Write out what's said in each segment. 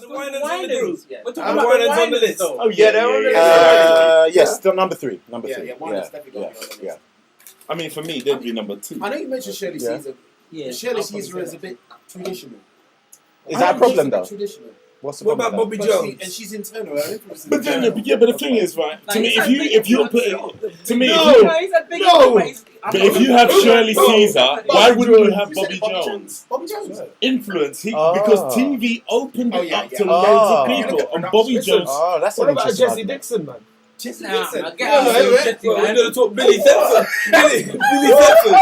The Winans on the group. Yeah. We're talking about the Winans on the list. Oh yeah, they're on the list. Yes, still number 3. Number 3. Yeah, Winans definitely got to be on the list. I mean, for me, they'd be number 2. I know you mentioned Shirley Caesar. Yeah. Shirley Caesar is a bit traditional. Is that a problem though? Traditional. What's the What problem? about Bobby But Jones? and she's internal. Her influence is But then, internal. but the thing is, right? To me, if you're putting, to me, No, if he's a big but if you have Shirley Caesar, why wouldn't you have Bobby Jones? Bobby Jones. Influence, because TV opened it up to loads of people, and Bobby Jones. Oh, that's What an about interesting Jesse argument. Dixon, man? Jesse Nah, Dixon. get out of here, Jesse, We're man. going to talk Billy Thetford. Billy Thetford.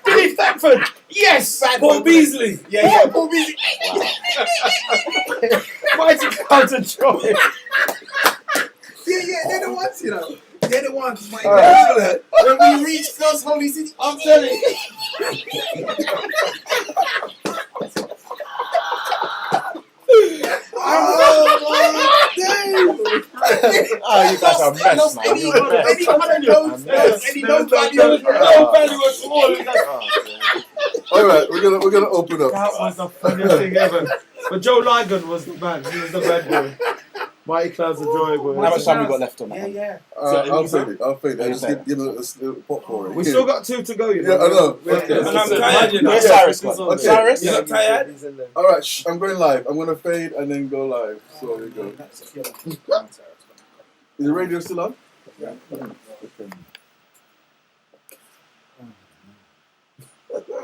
Billy Thetford, yes. Paul Beasley. Yeah, Paul Beasley. Mighty Clouds of Joy. Yeah, they're the ones, you know. They're the ones. My Right. when we reach God's holy city, I'm telling you. Oh, you guys are a mess, man. Any You're a mess. any nobody knows. No value at all. All right, we're gonna open up. That was the funniest thing ever. But Joe Ligon was the man. He was the bad boy. Mighty Clouds of Joy, boy. How much time we got left on that? Yeah, one? yeah. I'll fade it. You Just say give it a little pop for it. We still got 2 to go, you know. Yeah, I know. Okay. And I'm tired, you know. Where's Cyrus gone? Okay. Cyrus? You're not tired? All right, I'm going live. I'm gonna fade and then go live. So there you go. Is the radio still on? Yeah. Okay.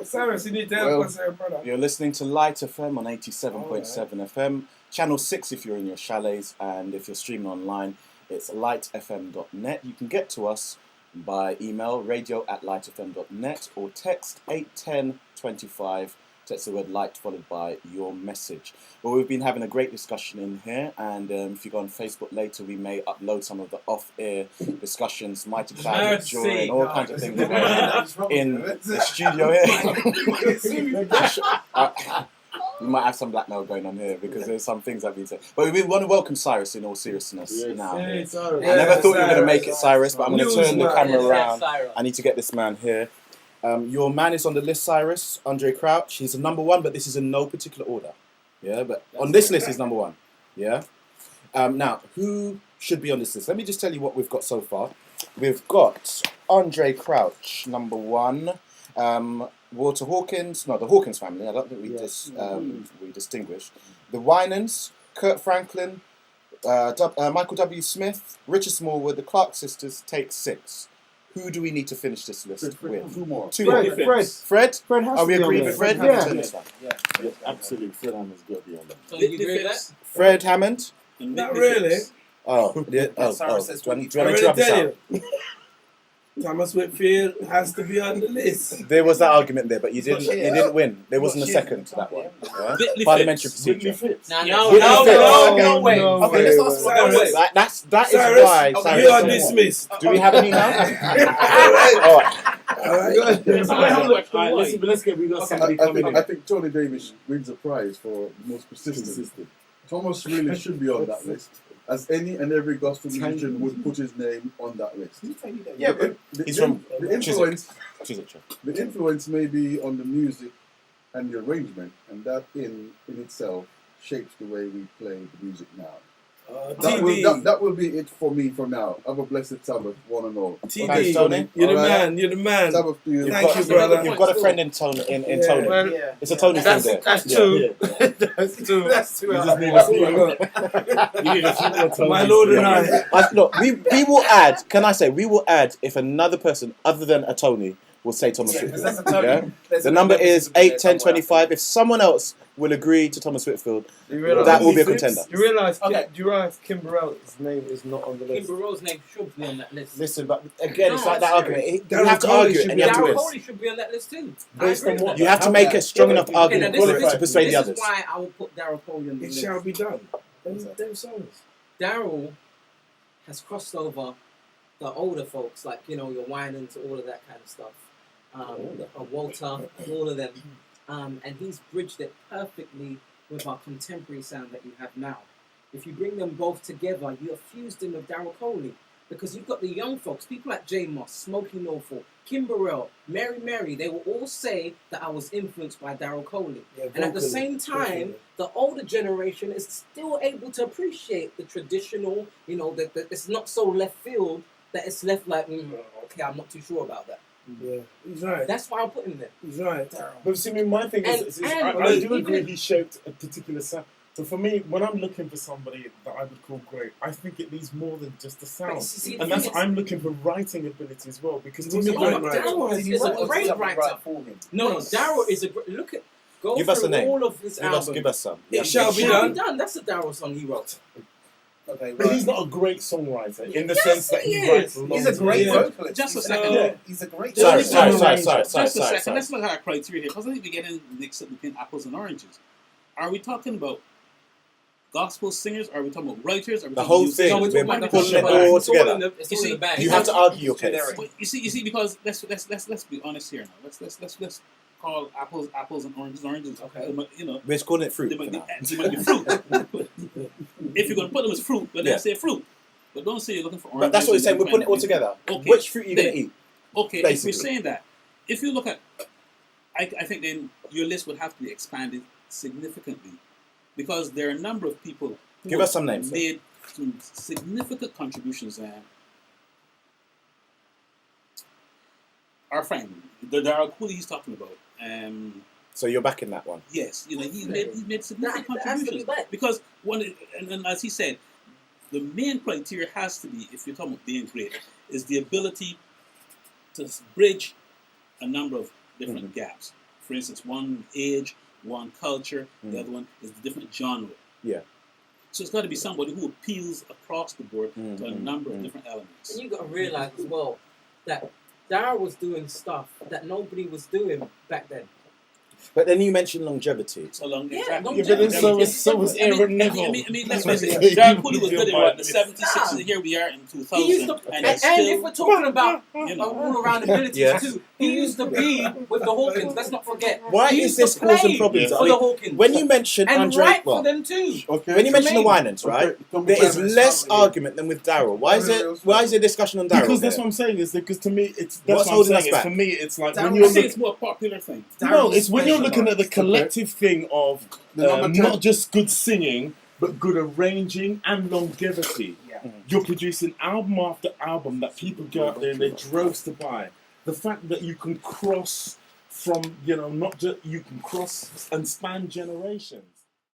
Cyrus, you need to help us, brother. You're listening to Light FM on 87.7 FM, channel 6 if you're in your chalets, and if you're streaming online, it's lightfm.net. You can get to us by email, radio@lightfm.net, or text 81025. Text the word light followed by your message. Well, we've been having a great discussion in here, and if you go on Facebook later, we may upload some of the off-air discussions, Mighty Cloud of Joy, and all kinds of things in the studio here. We might have some blackmail going on here because there's some things that have been said. But we want to welcome Cyrus in all seriousness now. Hey, I Cyrus. never thought you were going to make it, Cyrus, but I'm going to turn the camera Yes, around. Cyrus. I need to get this man here. Your man is on the list, Cyrus, Andre Crouch. He's a number 1, but this is in no particular order. Yeah, but on this list he's number 1. Yeah. Now, who should be on this list? Let me just tell you what we've got so far. We've got Andre Crouch, number 1. Walter Hawkins, no, the Hawkins family. I don't think we distinguish. The Winans, Kurt Franklin, Michael W. Smith, Richard Smallwood, the Clark sisters. Take 6. Who do we need to finish this list with? 2 more. 2 more. Fred. Fred? Are we agreed with Fred? Yeah, absolutely. Fred Hammond's got to be on that. So you agree with that? Fred Hammond? Not really. Oh, yeah. Cyrus says Do you want to I'm interrupt going us to out? tell you. Thomas Whitfield has to be on the list. There was that argument there, but you didn't win. There wasn't a second to that one. Yeah? Parliamentary procedure. No way. Okay, let's ask That is Cyrus, why you Cyrus are won. dismissed. Do we have any now? All right. Let's get we got somebody coming in. I think Tony Davis wins a prize for most persistent. Thomas really should be on that list, as any and every gospel musician would put his name on that list. Yeah, but He's from the influence. Chiswick. The influence may be on the music and the arrangement, and that in itself shapes the way we play the music now. That will be it for me for now. Have a blessed Sabbath, one and all. Thanks, Tony. You're the All right. man. You're the man. Sabbath to you. Thank you, brother. You've got a friend in Tony. Tony. Well, It's a Tony friend there. That's 2. That's 2. That's 2. My Lord and I. Look, we will add. Can I say we will add if another person other than a Tony will say Thomas Whitfield? Yeah? The number is 8, 10, 25. If someone else will agree to Thomas Whitfield, that will be a contender. You realise Kim Burrell's name is not on the list? Kim Burrell's name should be on that list. Listen, but again, it's like that argument. You Darryl have to Coley argue it should and be you have to Darryl win. Coley should be on that list too. Based on what? You have to make a strong enough argument Okay, now to persuade the this others. is why I will put Darryl Coley on the It list. shall be done. Them songs. Daryl has crossed over the older folks, like, you know, your Winans, all of that kind of stuff. Walter, all of them. And he's bridged it perfectly with our contemporary sound that you have now. If you bring them both together, you have fused in with Darryl Coley. Because you've got the young folks, people like J. Moss, Smokey Norfolk, Kimberell, Mary, they will all say that I was influenced by Daryl Coley. Yeah, and at the vocally, same time, definitely. the older generation is still able to appreciate the traditional, you know, that it's not so left field that it's left like, okay, I'm not too sure about that. Yeah, he's right. That's why I put him there. He's right. But see, I mean, my thing is I do agree he shaped a particular sound. But for me, when I'm looking for somebody that I would call great, I think it needs more than just the sound. See, And that's I'm looking for writing ability as well. Because to me, Daryl is a great writer. No, Daryl is a great... Look at... Go Give us a name. all of his albums. Give us some. It shall be done. That's a Daryl song he wrote. Okay, but he's not a great songwriter in the Yes, sense that he writes. He's a great vocalist. Just a second. He's a great. Sorry. Just a second. Let's look at our criteria here, because I think we're getting mixed up between apples and oranges. Are we talking about gospel singers? Are we talking about writers? Are we The talking whole about thing. No, we're talking We're about putting it the all it's all in together. it's all in the bag. You have to argue your case. But you see, because let's be honest here now. Let's call apples and oranges. Okay. You know, We're just calling it fruit. they for might now. be fruit. If you're going to put them as fruit, then Yeah. say fruit. But don't say you're looking for oranges. But that's what we're saying. We're putting it all and- together. Okay. Which fruit are you going to Then- eat? Okay, Basically. if we're saying that, if you look at, I think then your list would have to be expanded significantly, because there are a number of people who Give us some names. made some significant contributions. Our friend, the Daryl Cooley he's talking about. So you're backing that one. Yes, you know he made significant That has to be contributions back. because and as he said, the main criteria has to be, if you're talking about being great, is the ability to bridge a number of different gaps. For instance, one age, one culture, the other one is the different genre. Yeah. So it's got to be somebody who appeals across the board to a number of different elements. And you've got to realise as well that Daryl was doing stuff that nobody was doing back then. But then you mentioned longevity. So long, Yeah, exactly. Yeah, but then so was Aaron Neville. I mean, let's face it. Daryl Cooley was good in what, the 70s, 60s, and here we are in 2000. He used to, and if we're talking about you know. all around abilities Yeah. too, he used to be with the Hawkins. Let's not forget. Why He is used to this causing play problems? for I mean, the Hawkins? when you mention and Andre, write well, for them too. Okay. when you mention the Tremaine. Winans, right, there is less argument than with Daryl. Why is there discussion on Daryl? Because that's there? what I'm saying. Is because to me, it's What's that's what I'm holding us saying. Is back? for me, it's like Daryl when I you're think it's more a popular thing. no, it's when you're looking at the specialised. collective thing of The number 10. not just good singing, but good arranging and longevity. Yeah. You're producing album after album that people go out there and they droves to buy. The fact that you can cross from, not just you can cross and span generations.